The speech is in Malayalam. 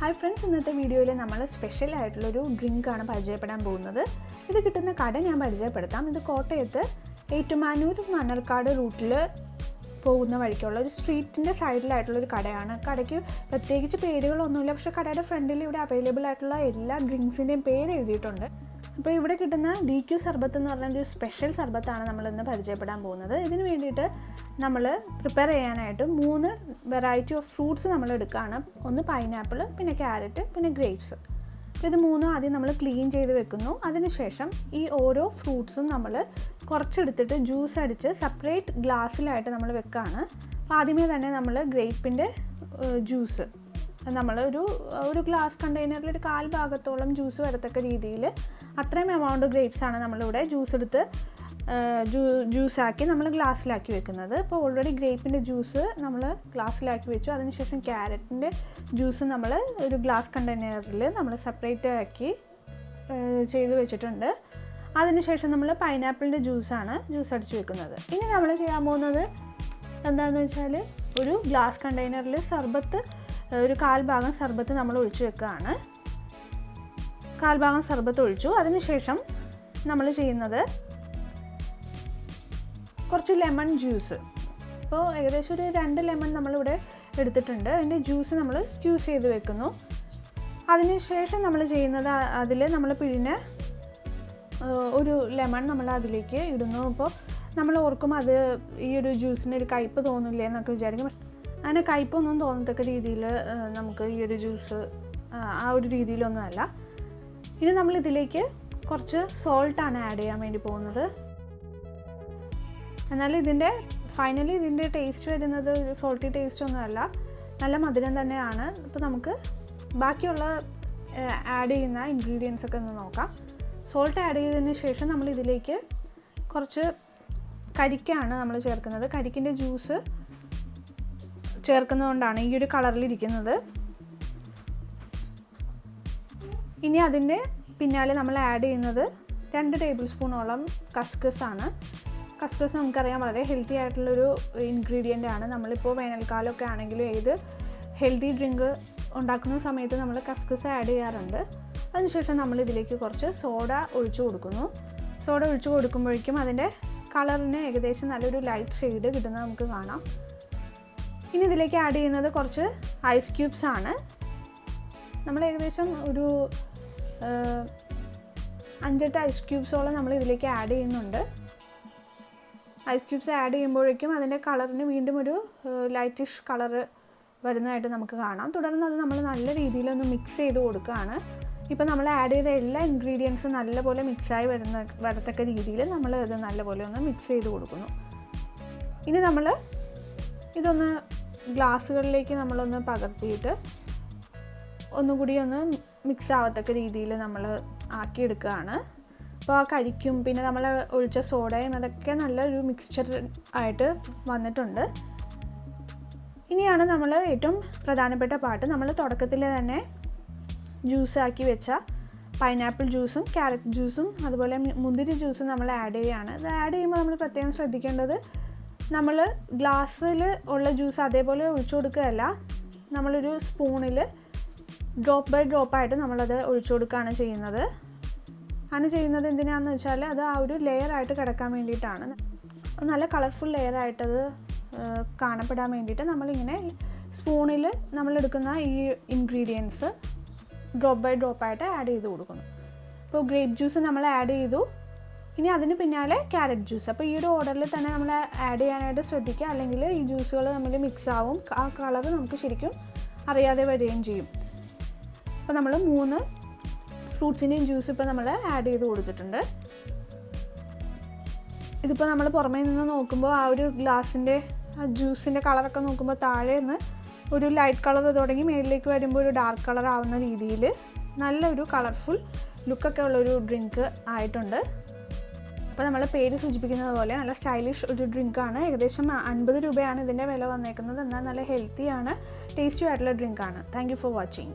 ഹായ് ഫ്രണ്ട്സ്, ഇന്നത്തെ വീഡിയോയിൽ നമ്മൾ സ്പെഷ്യൽ ആയിട്ടുള്ളൊരു ഡ്രിങ്കാണ് പരിചയപ്പെടാൻ പോകുന്നത്. ഇത് കിട്ടുന്ന കട ഞാൻ പരിചയപ്പെടുത്താം. ഇത് കോട്ടയത്ത് ഏറ്റുമാനൂർ മണ്ണാർക്കാട് റൂട്ടിൽ പോകുന്ന വഴിക്കുള്ള ഒരു സ്ട്രീറ്റിൻ്റെ സൈഡിലായിട്ടുള്ളൊരു കടയാണ്. കടയ്ക്ക് പ്രത്യേകിച്ച് പേരുകളൊന്നുമില്ല, പക്ഷേ കടയുടെ ഫ്രണ്ടിൽ ഇവിടെ അവൈലബിൾ ആയിട്ടുള്ള എല്ലാ ഡ്രിങ്ക്സിൻ്റെയും പേര് എഴുതിയിട്ടുണ്ട്. അപ്പോൾ ഇവിടെ കിട്ടുന്ന DQ സർബത്ത് എന്ന് പറഞ്ഞൊരു സ്പെഷ്യൽ സർബത്താണ് നമ്മളിന്ന് പരിചയപ്പെടാൻ പോകുന്നത്. ഇതിന് വേണ്ടിയിട്ട് നമ്മൾ പ്രിപ്പയർ ചെയ്യാനായിട്ട് 3 വെറൈറ്റി ഓഫ് ഫ്രൂട്ട്സ് നമ്മൾ എടുക്കുകയാണ്. ഒന്ന് പൈനാപ്പിൾ, പിന്നെ ക്യാരറ്റ്, പിന്നെ ഗ്രേപ്സ്. ഇത് 3 ആദ്യം നമ്മൾ ക്ലീൻ ചെയ്ത് വെക്കുന്നു. അതിനുശേഷം ഈ ഓരോ ഫ്രൂട്ട്സും നമ്മൾ കുറച്ചെടുത്തിട്ട് ജ്യൂസ് അടിച്ച് സെപ്പറേറ്റ് ഗ്ലാസ്സിലായിട്ട് നമ്മൾ വെക്കുകയാണ്. അപ്പോൾ ആദ്യമേ തന്നെ നമ്മൾ ഗ്രേപ്പിൻ്റെ ജ്യൂസ് നമ്മൾ ഒരു ഗ്ലാസ് കണ്ടെയ്നറിൽ ഒരു 1/4 ഭാഗത്തോളം ജ്യൂസ് വരത്തക്ക രീതിയിൽ അത്രയും എമൗണ്ട് ഗ്രേപ്സാണ് നമ്മളിവിടെ ജ്യൂസാക്കി നമ്മൾ ഗ്ലാസ്സിലാക്കി വെക്കുന്നത്. ഇപ്പോൾ ഓൾറെഡി ഗ്രേപ്പിൻ്റെ ജ്യൂസ് നമ്മൾ ഗ്ലാസ്സിലാക്കി വെച്ചു. അതിനുശേഷം ക്യാരറ്റിൻ്റെ ജ്യൂസ് നമ്മൾ ഒരു ഗ്ലാസ് കണ്ടെയ്നറിൽ നമ്മൾ സെപ്പറേറ്റ് ആക്കി ചെയ്ത് വെച്ചിട്ടുണ്ട്. അതിനുശേഷം നമ്മൾ പൈനാപ്പിളിൻ്റെ ജ്യൂസ് അടിച്ച് വെക്കുന്നത്. ഇനി നമ്മൾ ചെയ്യാൻ പോകുന്നത് എന്താണെന്ന് വെച്ചാൽ ഒരു ഗ്ലാസ് കണ്ടെയ്നറിൽ സർബത്ത് ഒരു 1/4 ഭാഗം സർബത്ത് നമ്മൾ ഒഴിച്ച് വെക്കുകയാണ്. 1/4 ഭാഗം സർബത്ത് ഒഴിച്ചു. അതിനുശേഷം നമ്മൾ ചെയ്യുന്നത് കുറച്ച് ലെമൺ ജ്യൂസ്. അപ്പോൾ ഏകദേശം ഒരു 2 ലെമൺ നമ്മളിവിടെ എടുത്തിട്ടുണ്ട്. അതിൻ്റെ ജ്യൂസ് നമ്മൾ സ്ക്യൂസ് ചെയ്ത് വെക്കുന്നു. അതിനുശേഷം നമ്മൾ ചെയ്യുന്നത് അതിൽ നമ്മൾ പിഴിഞ്ഞ ഒരു ലെമൺ നമ്മൾ അതിലേക്ക് ഇടുന്നു. അപ്പോൾ നമ്മൾ ഓർക്കും അത് ഈ ഒരു ജ്യൂസിന് ഒരു കയ്പ്പ് തോന്നില്ലേ എന്നൊക്കെ വിചാരിക്കും. അങ്ങനെ കയ്പൊന്നും തോന്നത്തക്ക രീതിയിൽ നമുക്ക് ഈ ഒരു ജ്യൂസ് ആ ഒരു രീതിയിലൊന്നുമല്ല. ഇനി നമ്മളിതിലേക്ക് കുറച്ച് സോൾട്ടാണ് ആഡ് ചെയ്യാൻ വേണ്ടി പോകുന്നത്. എന്നാൽ ഫൈനലി ഇതിൻ്റെ ടേസ്റ്റ് വരുന്നത് ഒരു സോൾട്ടി ടേസ്റ്റ് ഒന്നുമല്ല, നല്ല മധുരം തന്നെയാണ്. അപ്പോൾ നമുക്ക് ബാക്കിയുള്ള ആഡ് ചെയ്യുന്ന ഇൻഗ്രീഡിയൻസ് ഒക്കെ ഒന്ന് നോക്കാം. സോൾട്ട് ആഡ് ചെയ്തതിന് ശേഷം നമ്മൾ ഇതിലേക്ക് കുറച്ച് കരിക്കാണ് നമ്മൾ ചേർക്കുന്നത്. കരിക്കിൻ്റെ ജ്യൂസ് ചേർക്കുന്നതുകൊണ്ടാണ് ഈ ഒരു കളറിലിരിക്കുന്നത്. ഇനി അതിൻ്റെ പിന്നാലെ നമ്മൾ ആഡ് ചെയ്യുന്നത് 2 ടേബിൾ സ്പൂണോളം കസ്കസ് ആണ്. കസ്കസ് നമുക്കറിയാം വളരെ ഹെൽത്തി ആയിട്ടുള്ളൊരു ഇൻഗ്രീഡിയൻ്റ് ആണ്. നമ്മളിപ്പോൾ വേനൽക്കാലമൊക്കെ ആണെങ്കിലും ഏത് ഹെൽത്തി ഡ്രിങ്ക് ഉണ്ടാക്കുന്ന സമയത്ത് നമ്മൾ കസ്കസ് ആഡ് ചെയ്യാറുണ്ട്. അതിനുശേഷം നമ്മൾ ഇതിലേക്ക് കുറച്ച് സോഡ ഒഴിച്ചു കൊടുക്കുന്നു. സോഡ ഒഴിച്ചു കൊടുക്കുമ്പോഴേക്കും അതിൻ്റെ കളറിന് ഏകദേശം നല്ലൊരു ലൈറ്റ് ഷെയ്ഡ് കിട്ടുന്നത് നമുക്ക് കാണാം. ഇനി ഇതിലേക്ക് ആഡ് ചെയ്യുന്നത് കുറച്ച് ഐസ് ക്യൂബ്സ് ആണ്. നമ്മൾ ഏകദേശം ഒരു 5-8 ഐസ് ക്യൂബ്സോളം നമ്മൾ ഇതിലേക്ക് ആഡ് ചെയ്യുന്നുണ്ട്. ഐസ് ക്യൂബ്സ് ആഡ് ചെയ്യുമ്പോഴേക്കും അതിൻ്റെ കളറിന് വീണ്ടും ഒരു ലൈറ്റിഷ് കളറ് വരുന്നതായിട്ട് നമുക്ക് കാണാം. തുടർന്ന് അത് നമ്മൾ നല്ല രീതിയിലൊന്ന് മിക്സ് ചെയ്ത് കൊടുക്കുകയാണ്. ഇപ്പോൾ നമ്മൾ ആഡ് ചെയ്ത എല്ലാ ഇൻഗ്രീഡിയൻസും നല്ലപോലെ മിക്സായി വരത്തക്ക രീതിയിൽ നമ്മൾ ഇത് നല്ലപോലെ ഒന്ന് മിക്സ് ചെയ്ത് കൊടുക്കുന്നു. ഇനി നമ്മൾ ഇതൊന്ന് ഗ്ലാസ്സുകളിലേക്ക് നമ്മളൊന്ന് പകർത്തിയിട്ട് ഒന്നുകൂടി ഒന്ന് മിക്സ് ആവത്തക്ക രീതിയിൽ നമ്മൾ ആക്കിയെടുക്കുകയാണ്. അപ്പോൾ ആ കരിക്കും പിന്നെ നമ്മൾ ഒഴിച്ച സോഡയും അതൊക്കെ നല്ലൊരു മിക്സ്ചർ ആയിട്ട് വന്നിട്ടുണ്ട്. ഇനിയാണ് നമ്മൾ ഏറ്റവും പ്രധാനപ്പെട്ട പാട്ട്. നമ്മൾ തുടക്കത്തിൽ തന്നെ ജ്യൂസാക്കി വെച്ച പൈനാപ്പിൾ ജ്യൂസും ക്യാരറ്റ് ജ്യൂസും അതുപോലെ മുന്തിരി ജ്യൂസും നമ്മൾ ആഡ് ചെയ്യുകയാണ്. ഇത് ആഡ് ചെയ്യുമ്പോൾ നമ്മൾ പ്രത്യേകം ശ്രദ്ധിക്കേണ്ടത് നമ്മൾ ഗ്ലാസ്സിൽ ഉള്ള ജ്യൂസ് അതേപോലെ ഒഴിച്ചു കൊടുക്കുകയല്ല, നമ്മളൊരു സ്പൂണിൽ ഡ്രോപ്പ് ബൈ ഡ്രോപ്പായിട്ട് നമ്മളത് ഒഴിച്ചു കൊടുക്കുകയാണ് ചെയ്യുന്നത്. അങ്ങനെ ചെയ്യുന്നത് എന്തിനാണെന്ന് വെച്ചാൽ അത് ആ ഒരു ലെയറായിട്ട് കിടക്കാൻ വേണ്ടിയിട്ടാണ്. നല്ല കളർഫുൾ ലെയറായിട്ടത് കാണപ്പെടാൻ വേണ്ടിയിട്ട് നമ്മളിങ്ങനെ സ്പൂണിൽ നമ്മളെടുക്കുന്ന ഈ ഇൻഗ്രീഡിയൻസ് ഡ്രോപ്പ് ബൈ ഡ്രോപ്പായിട്ട് ആഡ് ചെയ്ത് കൊടുക്കുന്നു. ഇപ്പോൾ ഗ്രേപ്പ് ജ്യൂസ് നമ്മൾ ആഡ് ചെയ്തു. ഇനി അതിന് പിന്നാലെ ക്യാരറ്റ് ജ്യൂസ്. അപ്പോൾ ഈ ഒരു ഓർഡറിൽ തന്നെ നമ്മൾ ആഡ് ചെയ്യാനായിട്ട് ശ്രദ്ധിക്കുക, അല്ലെങ്കിൽ ഈ ജ്യൂസുകൾ തമ്മിൽ മിക്സ് ആവും. ആ കളർ നമുക്ക് ശരിക്കും അറിയാതെ വരികയും ചെയ്യും. അപ്പോൾ നമ്മൾ 3 ഫ്രൂട്ട്സിൻ്റെയും ജ്യൂസ് ഇപ്പോൾ നമ്മൾ ആഡ് ചെയ്ത് കൊടുത്തിട്ടുണ്ട്. ഇതിപ്പോൾ നമ്മൾ പുറമേ നിന്ന് നോക്കുമ്പോൾ ആ ഒരു ഗ്ലാസിൻ്റെ ആ ജ്യൂസിൻ്റെ കളറൊക്കെ നോക്കുമ്പോൾ താഴെ നിന്ന് ഒരു ലൈറ്റ് കളർ തുടങ്ങി മേളിലേക്ക് വരുമ്പോൾ ഒരു ഡാർക്ക് കളർ ആവുന്ന രീതിയിൽ നല്ലൊരു കളർഫുൾ ലുക്കൊക്കെ ഉള്ളൊരു ഡ്രിങ്ക് ആയിട്ടുണ്ട്. അപ്പോൾ നമ്മൾ പേര് സൂചിപ്പിക്കുന്നത് പോലെ നല്ല സ്റ്റൈലിഷ് ഒരു ഡ്രിങ്കാണ്. ഏകദേശം 50 രൂപയാണ് ഇതിൻ്റെ വില വന്നേക്കുന്നത്. എന്നാൽ നല്ല ഹെൽത്തിയാണ്, ടേസ്റ്റി ആയിട്ടുള്ള ഡ്രിങ്കാണ്. Thank you for watching.